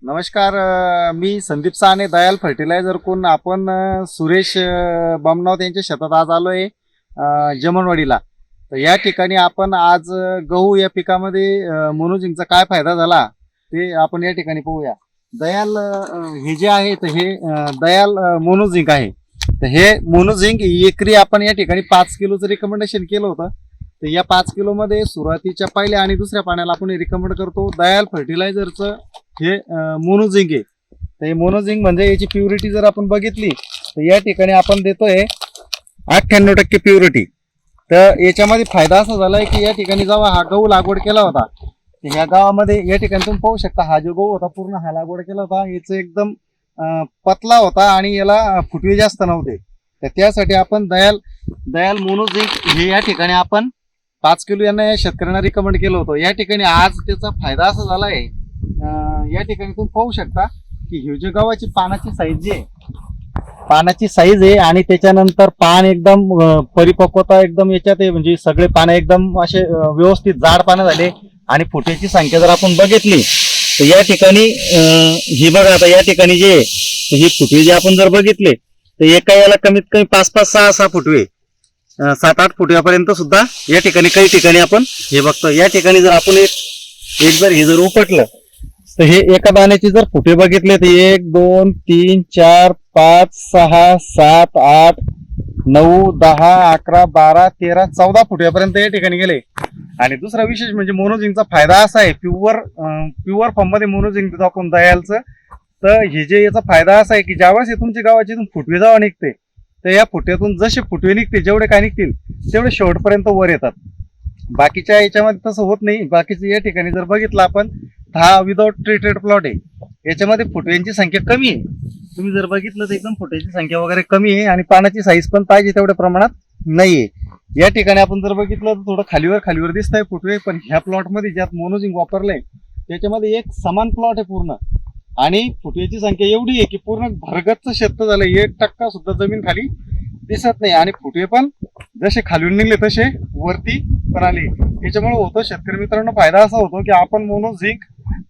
नमस्कार. मी संदीप साने, दयाल फर्टिलायझर कोण. आपण सुरेश बामनावत यांच्या शेतात आज आलोय जमनवाडीला. तर या ठिकाणी आपण आज गहू या पिकामध्ये मोनोझिंकचा काय फायदा झाला ते आपण या ठिकाणी पाहूया. दयाल हे जे आहे तर हे दयाल मोनोझिंक आहे. तर हे मोनोझिंक एकरी आपण या ठिकाणी 5 किलोचं रिकमेंडेशन केलं होतं. तर या 5 किलोमध्ये सुरुवातीच्या पहिल्या आणि दुसऱ्या पाण्याला आपण रिकमेंड करतो दयाल फर्टिलायझरचं हे मोनोझिंक आहे. तर हे मोनोझिंक म्हणजे याची प्युरिटी जर आपण बघितली तर या ठिकाणी आपण देतोय 98% प्युरिटी. तर याच्यामध्ये फायदा असा झालाय की या ठिकाणी जेव्हा हा गहू लागवड केला होता तर ह्या गावामध्ये या ठिकाणी तुम्ही पाहू शकता हा जो गहू होता पूर्ण हा लागवड केला होता याचं एकदम पतला होता आणि याला फुटवे जास्त नव्हते. तर त्यासाठी आपण दयाल मोनोझिंक हे या ठिकाणी आपण 5 किलो यांना या शेतकऱ्यांना रिकमेंड केलं होतं. या ठिकाणी आज त्याचा फायदा असा झाला आहे या ठिकाणी तुम्ही पाहू शकता की ही जे गव्हाची पानाची साईज जी आहे पानाची साईज आहे आणि त्याच्यानंतर पान एकदम परिपक्वता एकदम याच्यात आहे. म्हणजे सगळे पानं एकदम असे व्यवस्थित जाड पानं झाले आणि फुट्याची संख्या जर आपण बघितली तर या ठिकाणी ही बघा आता या ठिकाणी जे ही फुटवे जे आपण जर बघितले तर एका याला कमीत कमी 5-5, 6-6 फुटवे 7-8 फुटव्यापर्यंत सुद्धा या ठिकाणी काही ठिकाणी आपण हे बघतो. या ठिकाणी जर आपण एक जर हे जर उपटलं तर हे एका दाण्याचे जर फुटे बघितले तर 1 2 3 4 5 6 7 8 9 10 11 12 13 14 फुट्यापर्यंत या ठिकाणी गेले. आणि दुसरा विशेष म्हणजे मोनोझिंकचा फायदा असा आहे प्युअर फॉर्म मध्ये मोनोझिंक देतो आपण दयालचं. तर हे जे याचा फायदा असा आहे की ज्यावेळेस तुमच्या गावाची फुटवे जेव्हा निघते तर या फुट्यातून जसे फुटवे निघते जेवढे काय निघतील तेवढे शेवटपर्यंत वर येतात. बाकीच्या याच्यामध्ये तसं होत नाही. बाकीचं या ठिकाणी जर बघितलं आपण हा विदाउट ट्रीटेड प्लॉट आहे. याच्यामध्ये फुटव्यांची संख्या कमी आहे. तुम्ही जर बघितलं तर एकदम फुटव्याची संख्या वगैरे कमी आहे आणि पानाची साईज पण पाहिजे तेवढ्या प्रमाणात नाहीये. या ठिकाणी आपण जर बघितलं तर थोडं खालीवर दिसत आहे फुटवे. पण ह्या प्लॉटमध्ये ज्यात मोनोझिंक वापरलंय त्याच्यामध्ये एक समान प्लॉट आहे पूर्ण आणि फुटव्याची संख्या एवढी आहे की पूर्ण भरगच्च शेत झालंय. 1% सुद्धा जमीन खाली दिसत नाही आणि फुटवे पण जसे खालून निघले तसे वरती पण आले. याच्यामुळे होतं शेतकरी मित्रांनो फायदा असा होतो की आपण मोनोझिंक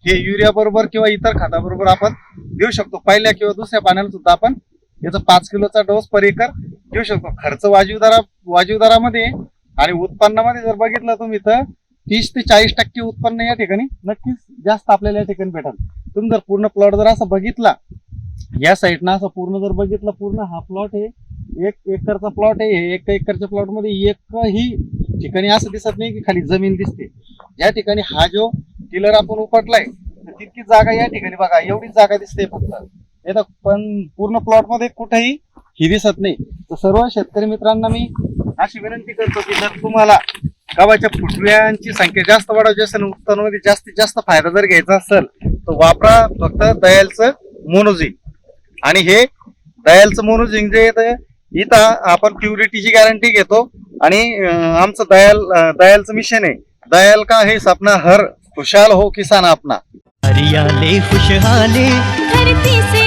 हे युरिया बरोबर किंवा इतर खताबरोबर आपण देऊ शकतो. पहिल्या किंवा दुसऱ्या पाण्याला सुद्धा आपण याचा 5 किलोचा डोस पर एकर देऊ शकतो. खर्च वाजवी दरामध्ये आणि उत्पन्नामध्ये जर बघितलं तुम्ही तर 30 ते 40% उत्पन्न या ठिकाणी नक्कीच जास्त आपल्याला या ठिकाणी भेटेल. तुम्ही जर पूर्ण प्लॉट जर असा बघितला या साईडनं असं पूर्ण जर बघितलं पूर्ण हा प्लॉट आहे 1 एकरचा प्लॉट आहे. 1 एकरच्या प्लॉट मध्ये एकही ठिकाणी असं दिसत नाही की खाली जमीन दिसते. या ठिकाणी हा जो टिलर आपण उपटलाय तर तितकी जागा या ठिकाणी बघा एवढीच जागा दिसते फक्त. येतं पण पूर्ण प्लॉट मध्ये कुठेही ही दिसत नाही. तर सर्व शेतकरी मित्रांना मी अशी विनंती करतो की जर तुम्हाला गव्हाच्या फुटव्यांची संख्या जास्त वाढवायची असेल उत्पन्नामध्ये जास्तीत जास्त फायदा जर घ्यायचा असेल तर वापरा फक्त दयालचं मोनोझिंक. आणि हे दयालचं मोनोझिंक जे येतं इथं आपण प्युरिटीची गॅरंटी घेतो आणि आमचं दयालचं मिशन आहे दयाल का है सपना हर खुशहाल हो किसान अपना. हरियाले खुशहाले धरती से